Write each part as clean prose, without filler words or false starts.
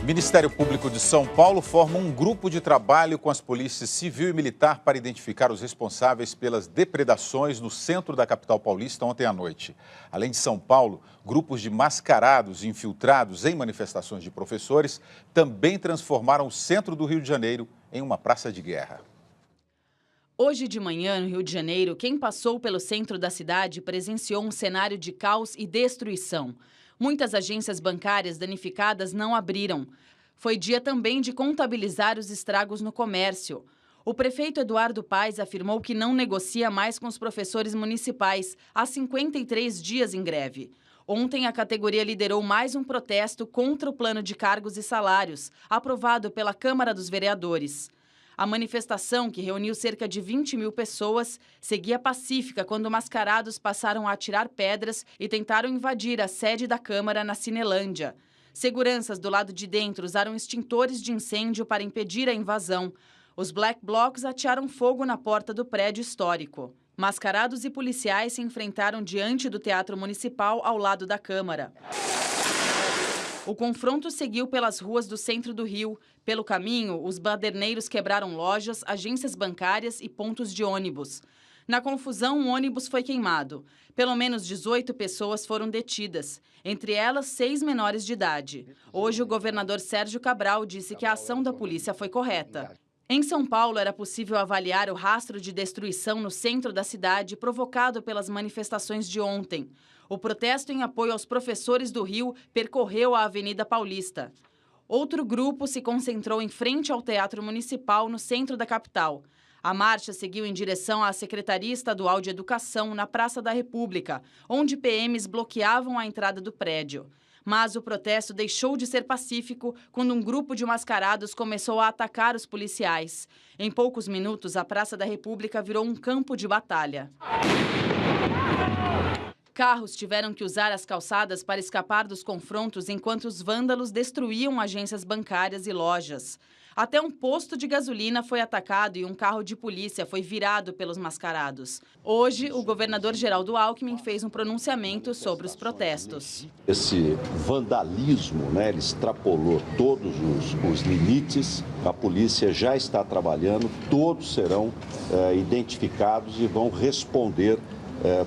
Ministério Público de São Paulo forma um grupo de trabalho com as polícias civil e militar para identificar os responsáveis pelas depredações no centro da capital paulista ontem à noite. Além de São Paulo, grupos de mascarados e infiltrados em manifestações de professores também transformaram o centro do Rio de Janeiro em uma praça de guerra. Hoje de manhã, no Rio de Janeiro, quem passou pelo centro da cidade presenciou um cenário de caos e destruição. Muitas agências bancárias danificadas não abriram. Foi dia também de contabilizar os estragos no comércio. O prefeito Eduardo Paes afirmou que não negocia mais com os professores municipais, há 53 dias em greve. Ontem, a categoria liderou mais um protesto contra o plano de cargos e salários, aprovado pela Câmara dos Vereadores. A manifestação, que reuniu cerca de 20 mil pessoas, seguia pacífica quando mascarados passaram a atirar pedras e tentaram invadir a sede da Câmara na Cinelândia. Seguranças do lado de dentro usaram extintores de incêndio para impedir a invasão. Os Black Blocs atearam fogo na porta do prédio histórico. Mascarados e policiais se enfrentaram diante do Teatro Municipal ao lado da Câmara. O confronto seguiu pelas ruas do centro do Rio. Pelo caminho, os baderneiros quebraram lojas, agências bancárias e pontos de ônibus. Na confusão, um ônibus foi queimado. Pelo menos 18 pessoas foram detidas, entre elas 6 menores de idade. Hoje, o governador Sérgio Cabral disse que a ação da polícia foi correta. Em São Paulo, era possível avaliar o rastro de destruição no centro da cidade provocado pelas manifestações de ontem. O protesto em apoio aos professores do Rio percorreu a Avenida Paulista. Outro grupo se concentrou em frente ao Teatro Municipal, no centro da capital. A marcha seguiu em direção à Secretaria Estadual de Educação, na Praça da República, onde PMs bloqueavam a entrada do prédio. Mas o protesto deixou de ser pacífico quando um grupo de mascarados começou a atacar os policiais. Em poucos minutos, a Praça da República virou um campo de batalha. Carros tiveram que usar as calçadas para escapar dos confrontos enquanto os vândalos destruíam agências bancárias e lojas. Até um posto de gasolina foi atacado e um carro de polícia foi virado pelos mascarados. Hoje, o governador Geraldo Alckmin fez um pronunciamento sobre os protestos. Esse vandalismo, ele extrapolou todos os limites. A polícia já está trabalhando, todos serão identificados e vão responder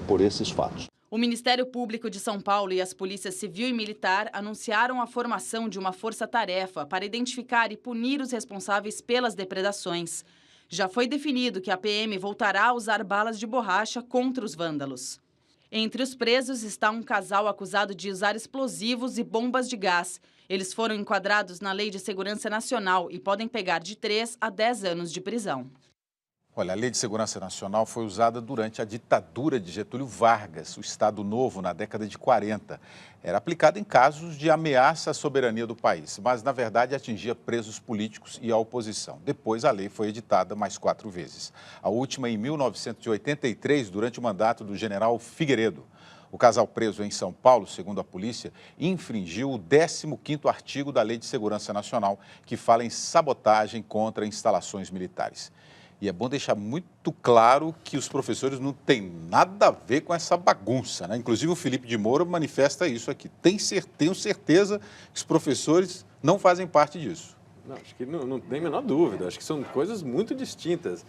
por esses fatos. O Ministério Público de São Paulo e as polícias civil e militar anunciaram a formação de uma força-tarefa para identificar e punir os responsáveis pelas depredações. Já foi definido que a PM voltará a usar balas de borracha contra os vândalos. Entre os presos está um casal acusado de usar explosivos e bombas de gás. Eles foram enquadrados na Lei de Segurança Nacional e podem pegar de 3 a 10 anos de prisão. Olha, a Lei de Segurança Nacional foi usada durante a ditadura de Getúlio Vargas, o Estado Novo, na década de 40. Era aplicada em casos de ameaça à soberania do país, mas, na verdade, atingia presos políticos e a oposição. Depois, a lei foi editada mais 4 vezes. A última em 1983, durante o mandato do general Figueiredo. O casal preso em São Paulo, segundo a polícia, infringiu o 15º artigo da Lei de Segurança Nacional, que fala em sabotagem contra instalações militares. E é bom deixar muito claro que os professores não têm nada a ver com essa bagunça, né? Inclusive o Felipe de Moura manifesta isso aqui. Tenho certeza que os professores não fazem parte disso. Não, acho que não tem a menor dúvida. Acho que são coisas muito distintas.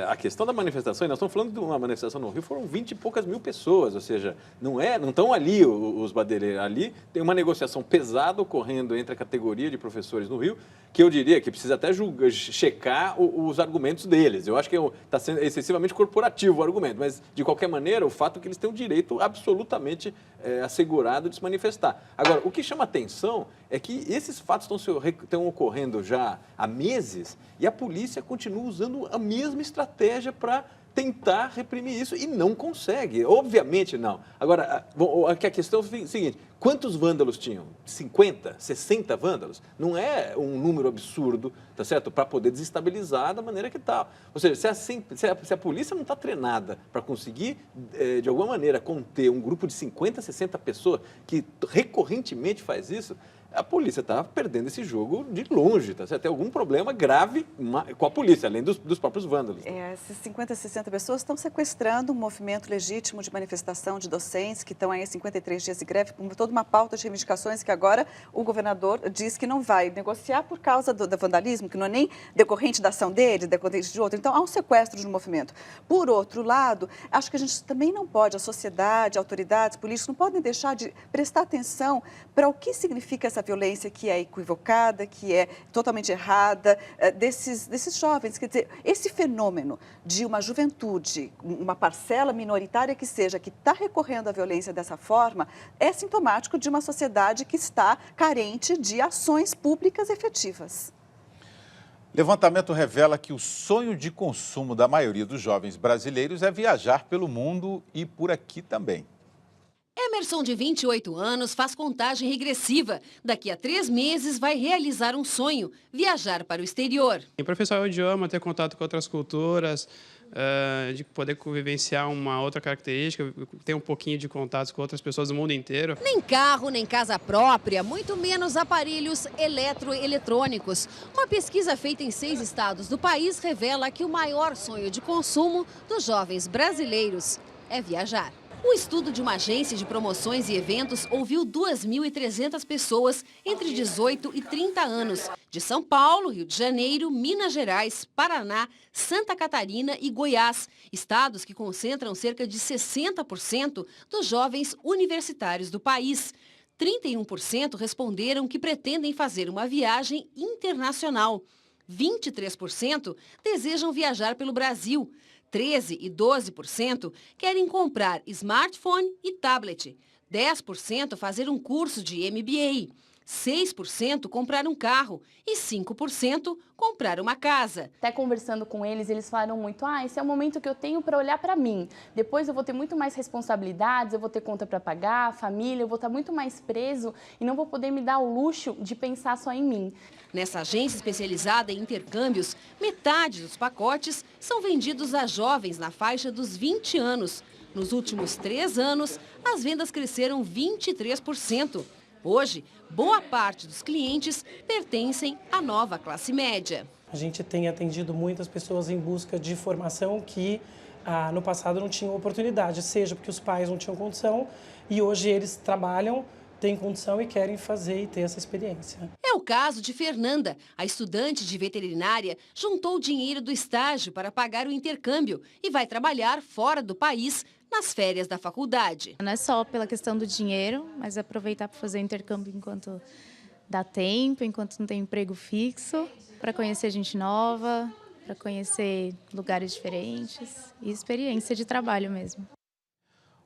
A questão da manifestação, e nós estamos falando de uma manifestação no Rio, foram 20 e poucas mil pessoas, ou seja, não estão ali os badeireiros. Ali tem uma negociação pesada ocorrendo entre a categoria de professores no Rio, que eu diria que precisa até checar os argumentos deles. Eu acho que está sendo excessivamente corporativo o argumento, mas, de qualquer maneira, o fato é que eles têm o direito absolutamente assegurado de se manifestar. Agora, o que chama atenção é que esses fatos estão ocorrendo já há meses e a polícia continua usando a mesma estratégia para tentar reprimir isso e não consegue. Obviamente não. Agora, a questão é a seguinte, quantos vândalos tinham? 50, 60 vândalos? Não é um número absurdo, tá certo? Para poder desestabilizar da maneira que está. Ou seja, se a polícia não está treinada para conseguir, de alguma maneira, conter um grupo de 50, 60 pessoas que recorrentemente faz isso, a polícia está perdendo esse jogo de longe, tá certo? Tem algum problema grave com a polícia, além dos próprios vândalos. Essas 50, 60 pessoas estão sequestrando um movimento legítimo de manifestação de docentes que estão aí há 53 dias de greve, com toda uma pauta de reivindicações que agora o governador diz que não vai negociar por causa do vandalismo, que não é nem decorrente da ação dele, decorrente de outro. Então, há um sequestro de um movimento. Por outro lado, acho que a gente também não pode, a sociedade, autoridades políticas, não podem deixar de prestar atenção para o que significa essa violência que é equivocada, que é totalmente errada, desses jovens. Quer dizer, esse fenômeno de uma juventude, uma parcela minoritária que seja, que está recorrendo à violência dessa forma, é sintomático de uma sociedade que está carente de ações públicas efetivas. Levantamento revela que o sonho de consumo da maioria dos jovens brasileiros é viajar pelo mundo e por aqui também. Emerson, de 28 anos, faz contagem regressiva. Daqui a 3 meses vai realizar um sonho, viajar para o exterior. Aperfeiçoar o idioma, ter contato com outras culturas, de poder vivenciar uma outra característica, ter um pouquinho de contatos com outras pessoas do mundo inteiro. Nem carro, nem casa própria, muito menos aparelhos eletroeletrônicos. Uma pesquisa feita em 6 estados do país revela que o maior sonho de consumo dos jovens brasileiros é viajar. Um estudo de uma agência de promoções e eventos ouviu 2.300 pessoas entre 18 e 30 anos, de São Paulo, Rio de Janeiro, Minas Gerais, Paraná, Santa Catarina e Goiás, estados que concentram cerca de 60% dos jovens universitários do país. 31% responderam que pretendem fazer uma viagem internacional. 23% desejam viajar pelo Brasil. 13% e 12% querem comprar smartphone e tablet. 10% fazer um curso de MBA. 6% comprar um carro e 5% comprar uma casa. Até conversando com eles, eles falaram muito, esse é o momento que eu tenho para olhar para mim. Depois eu vou ter muito mais responsabilidades, eu vou ter conta para pagar, família, eu vou estar muito mais preso e não vou poder me dar o luxo de pensar só em mim. Nessa agência especializada em intercâmbios, metade dos pacotes são vendidos a jovens na faixa dos 20 anos. Nos últimos 3 anos, as vendas cresceram 23%. Hoje, boa parte dos clientes pertencem à nova classe média. A gente tem atendido muitas pessoas em busca de formação que no passado não tinham oportunidade, seja porque os pais não tinham condição e hoje eles trabalham, têm condição e querem fazer e ter essa experiência. É o caso de Fernanda. A estudante de veterinária juntou o dinheiro do estágio para pagar o intercâmbio e vai trabalhar fora do país nas férias da faculdade. Não é só pela questão do dinheiro, mas aproveitar para fazer o intercâmbio enquanto dá tempo, enquanto não tem emprego fixo, para conhecer gente nova, para conhecer lugares diferentes e experiência de trabalho mesmo.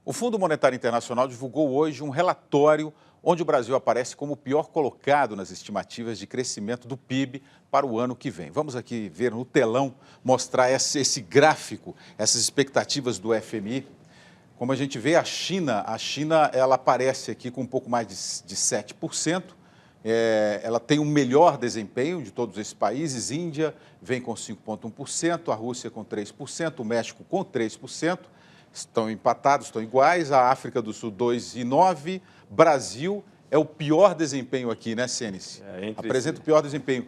O Fundo Monetário Internacional divulgou hoje um relatório onde o Brasil aparece como o pior colocado nas estimativas de crescimento do PIB para o ano que vem. Vamos aqui ver no telão, mostrar esse gráfico, essas expectativas do FMI. Como a gente vê, a China ela aparece aqui com um pouco mais de 7%. Ela tem o melhor desempenho de todos esses países. Índia vem com 5,1%, a Rússia com 3%, o México com 3%. Estão empatados, estão iguais. A África do Sul, 2,9%. Brasil é o pior desempenho aqui, né, Cênice? Apresenta o pior desempenho.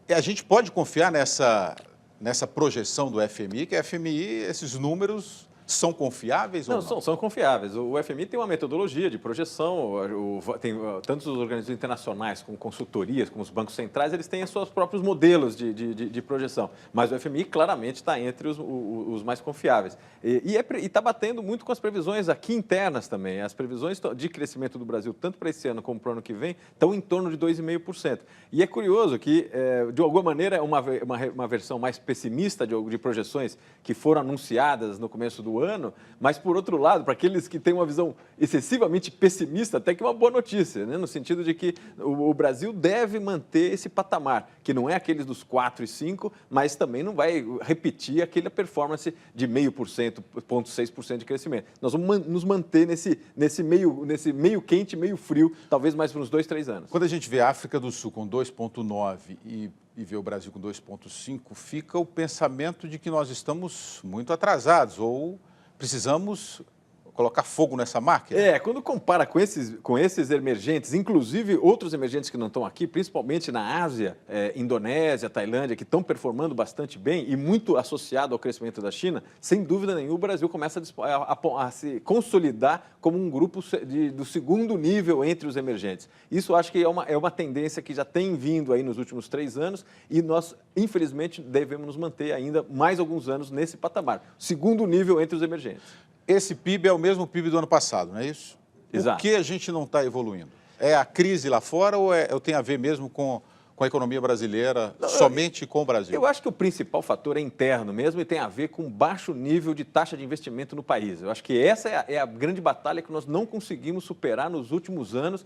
A gente pode confiar nessa projeção do FMI, que a FMI, esses números são confiáveis ou não? São confiáveis. O FMI tem uma metodologia de projeção, tem tanto os organismos internacionais como consultorias, como os bancos centrais, eles têm os seus próprios modelos de projeção. Mas o FMI claramente está entre os mais confiáveis. E está batendo muito com as previsões aqui internas também. As previsões de crescimento do Brasil, tanto para esse ano como para o ano que vem, estão em torno de 2,5%. E é curioso que, de alguma maneira, é uma versão mais pessimista de projeções que foram anunciadas no começo do ano, mas, por outro lado, para aqueles que têm uma visão excessivamente pessimista, até que é uma boa notícia, né? No sentido de que o Brasil deve manter esse patamar, que não é aqueles dos 4 e 5, mas também não vai repetir aquela performance de 0,5%, 0,6% de crescimento. Nós vamos nos manter nesse meio quente, meio frio, talvez mais por uns 2, 3 anos. Quando a gente vê a África do Sul com 2,9 e vê o Brasil com 2,5, fica o pensamento de que nós estamos muito atrasados ou precisamos colocar fogo nessa máquina? Quando compara com esses emergentes, inclusive outros emergentes que não estão aqui, principalmente na Ásia, Indonésia, Tailândia, que estão performando bastante bem e muito associado ao crescimento da China, sem dúvida nenhuma o Brasil começa a se consolidar como um grupo do segundo nível entre os emergentes. Isso acho que é uma tendência que já tem vindo aí nos últimos 3 anos e nós, infelizmente, devemos nos manter ainda mais alguns anos nesse patamar. Segundo nível entre os emergentes. Esse PIB é o mesmo PIB do ano passado, não é isso? Exato. Por que a gente não está evoluindo? É a crise lá fora ou tem a ver mesmo com a economia brasileira, somente com o Brasil? Eu acho que o principal fator é interno mesmo e tem a ver com baixo nível de taxa de investimento no país. Eu acho que essa é a grande batalha que nós não conseguimos superar nos últimos anos.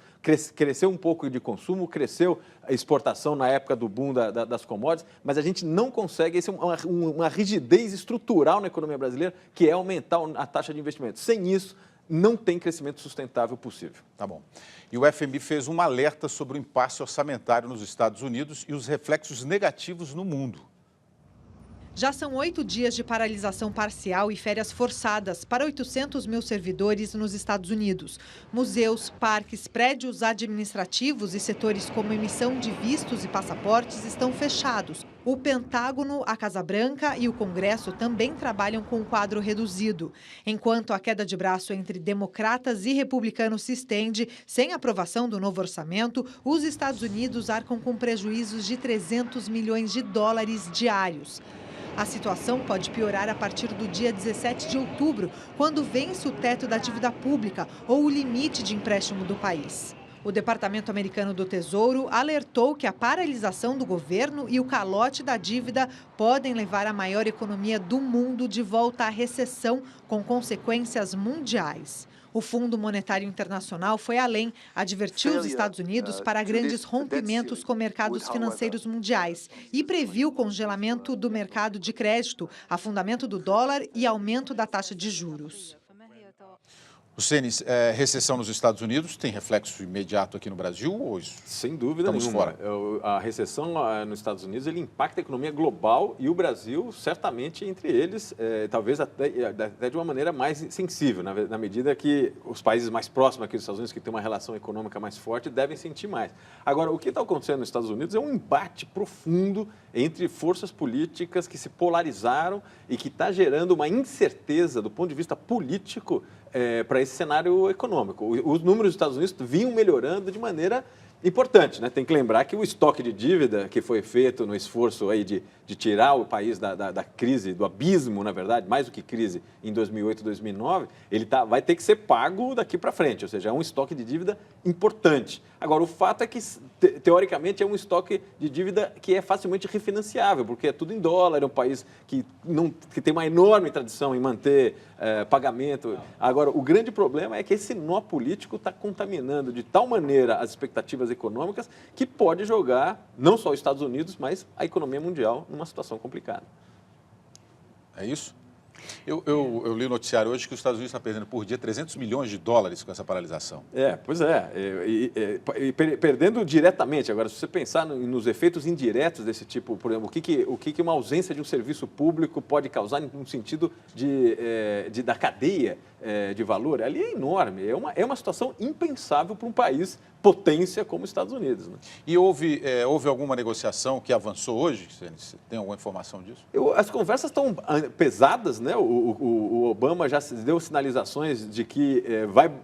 Cresceu um pouco de consumo, cresceu a exportação na época do boom das commodities, mas a gente não consegue, essa é uma rigidez estrutural na economia brasileira, que é aumentar a taxa de investimento. Sem isso, não tem crescimento sustentável possível. Tá bom. E o FMI fez um alerta sobre o impasse orçamentário nos Estados Unidos e os reflexos negativos no mundo. Já são 8 dias de paralisação parcial e férias forçadas para 800 mil servidores nos Estados Unidos. Museus, parques, prédios administrativos e setores como emissão de vistos e passaportes estão fechados. O Pentágono, a Casa Branca e o Congresso também trabalham com um quadro reduzido. Enquanto a queda de braço entre democratas e republicanos se estende, sem aprovação do novo orçamento, os Estados Unidos arcam com prejuízos de 300 milhões de dólares diários. A situação pode piorar a partir do dia 17 de outubro, quando vence o teto da dívida pública ou o limite de empréstimo do país. O Departamento Americano do Tesouro alertou que a paralisação do governo e o calote da dívida podem levar a maior economia do mundo de volta à recessão, com consequências mundiais. O Fundo Monetário Internacional foi além, advertiu os Estados Unidos para grandes rompimentos com mercados financeiros mundiais e previu congelamento do mercado de crédito, afundamento do dólar e aumento da taxa de juros. O Cenis, recessão nos Estados Unidos tem reflexo imediato aqui no Brasil ou isso? Sem dúvida nenhuma. Fora? A recessão nos Estados Unidos ele impacta a economia global e o Brasil, certamente, entre eles, talvez até de uma maneira mais sensível, na medida que os países mais próximos aqui dos Estados Unidos, que têm uma relação econômica mais forte, devem sentir mais. Agora, o que está acontecendo nos Estados Unidos é um embate profundo entre forças políticas que se polarizaram e que está gerando uma incerteza do ponto de vista político para esse cenário econômico. Os números dos Estados Unidos vinham melhorando de maneira importante, né? Tem que lembrar que o estoque de dívida que foi feito no esforço aí de tirar o país da crise, do abismo, na verdade, mais do que crise em 2008, 2009, ele vai ter que ser pago daqui para frente, ou seja, é um estoque de dívida importante. Agora, o fato é que, teoricamente, é um estoque de dívida que é facilmente refinanciável, porque é tudo em dólar, é um país que tem uma enorme tradição em manter pagamento. Agora, o grande problema é que esse nó político está contaminando de tal maneira as expectativas econômicas que pode jogar não só os Estados Unidos, mas a economia mundial numa situação complicada. É isso? Eu li no noticiário hoje que os Estados Unidos estão perdendo por dia 300 milhões de dólares com essa paralisação. Pois é. Perdendo diretamente. Agora, se você pensar nos efeitos indiretos desse tipo, por exemplo, o que uma ausência de um serviço público pode causar no sentido da cadeia de valor, ali é enorme. É uma situação impensável para um país potência como os Estados Unidos. Né? E houve alguma negociação que avançou hoje? Você tem alguma informação disso? As conversas estão pesadas, né? O Obama já deu sinalizações de que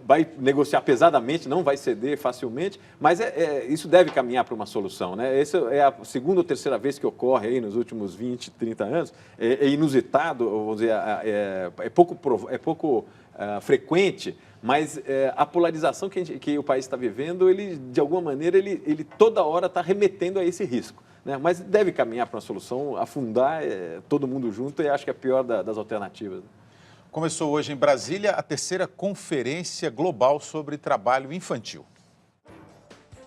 vai negociar pesadamente, não vai ceder facilmente, mas isso deve caminhar para uma solução. Né? Essa é a segunda ou terceira vez que ocorre aí nos últimos 20, 30 anos. É inusitado, vamos dizer, é pouco frequente, mas a polarização que o país está vivendo, ele, de alguma maneira, ele toda hora está remetendo a esse risco. Né? Mas deve caminhar para uma solução, afundar todo mundo junto, e acho que é a pior das alternativas. Começou hoje em Brasília a terceira Conferência Global sobre Trabalho Infantil.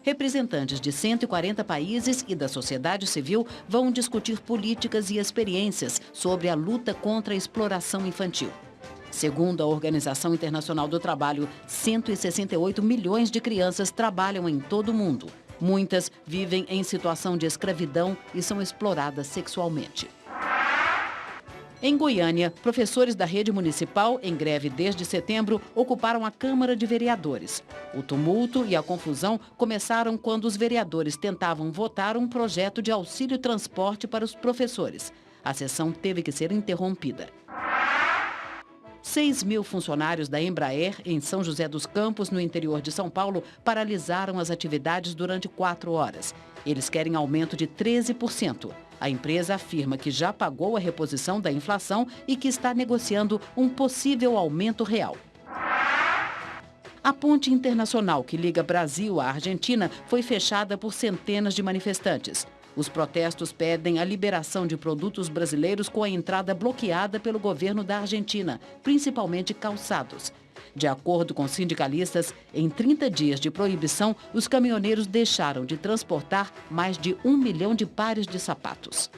Representantes de 140 países e da sociedade civil vão discutir políticas e experiências sobre a luta contra a exploração infantil. Segundo a Organização Internacional do Trabalho, 168 milhões de crianças trabalham em todo o mundo. Muitas vivem em situação de escravidão e são exploradas sexualmente. Em Goiânia, professores da rede municipal, em greve desde setembro, ocuparam a Câmara de Vereadores. O tumulto e a confusão começaram quando os vereadores tentavam votar um projeto de auxílio transporte para os professores. A sessão teve que ser interrompida. 6.000 funcionários da Embraer, em São José dos Campos, no interior de São Paulo, paralisaram as atividades durante 4 horas. Eles querem aumento de 13%. A empresa afirma que já pagou a reposição da inflação e que está negociando um possível aumento real. A ponte internacional que liga Brasil à Argentina foi fechada por centenas de manifestantes. Os protestos pedem a liberação de produtos brasileiros com a entrada bloqueada pelo governo da Argentina, principalmente calçados. De acordo com sindicalistas, em 30 dias de proibição, os caminhoneiros deixaram de transportar mais de 1 milhão de pares de sapatos.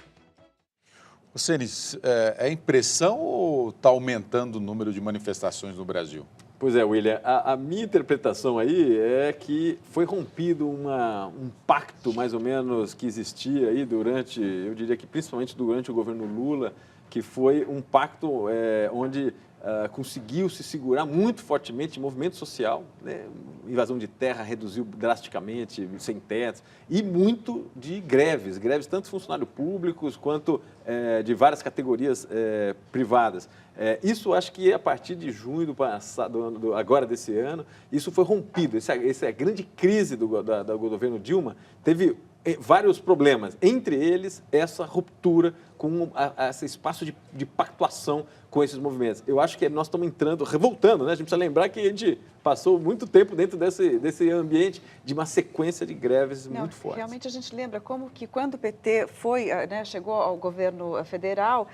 Cenis, é impressão ou está aumentando o número de manifestações no Brasil? Pois é, William, a minha interpretação aí é que foi rompido um pacto, mais ou menos, que existia aí durante, eu diria que principalmente durante o governo Lula, que foi um pacto onde conseguiu se segurar muito fortemente movimento social, né? Invasão de terra reduziu drasticamente, sem tetos, e muito de greves tanto funcionários públicos quanto de várias categorias privadas. Isso acho que a partir de junho do passado, agora desse ano, isso foi rompido. Essa é a grande crise do governo Dilma, teve vários problemas, entre eles essa ruptura com esse espaço de pactuação com esses movimentos. Eu acho que nós estamos revoltando, né? A gente precisa lembrar que a gente passou muito tempo dentro desse ambiente de uma sequência de greves muito fortes. Realmente a gente lembra como que quando o PT chegou ao governo federal,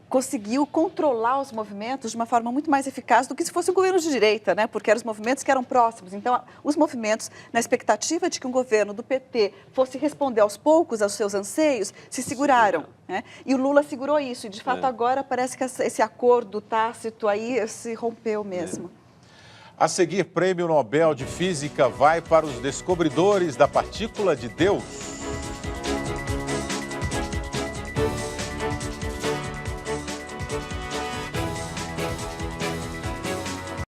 conseguiu controlar os movimentos de uma forma muito mais eficaz do que se fosse um governo de direita, né? Porque eram os movimentos que eram próximos. Então, os movimentos, na expectativa de que um governo do PT fosse responder aos poucos aos seus anseios, se seguraram. Né? E o Lula segurou isso. E, de fato, agora parece que esse acordo tácito aí se rompeu mesmo. A seguir, Prêmio Nobel de Física vai para os descobridores da partícula de Deus.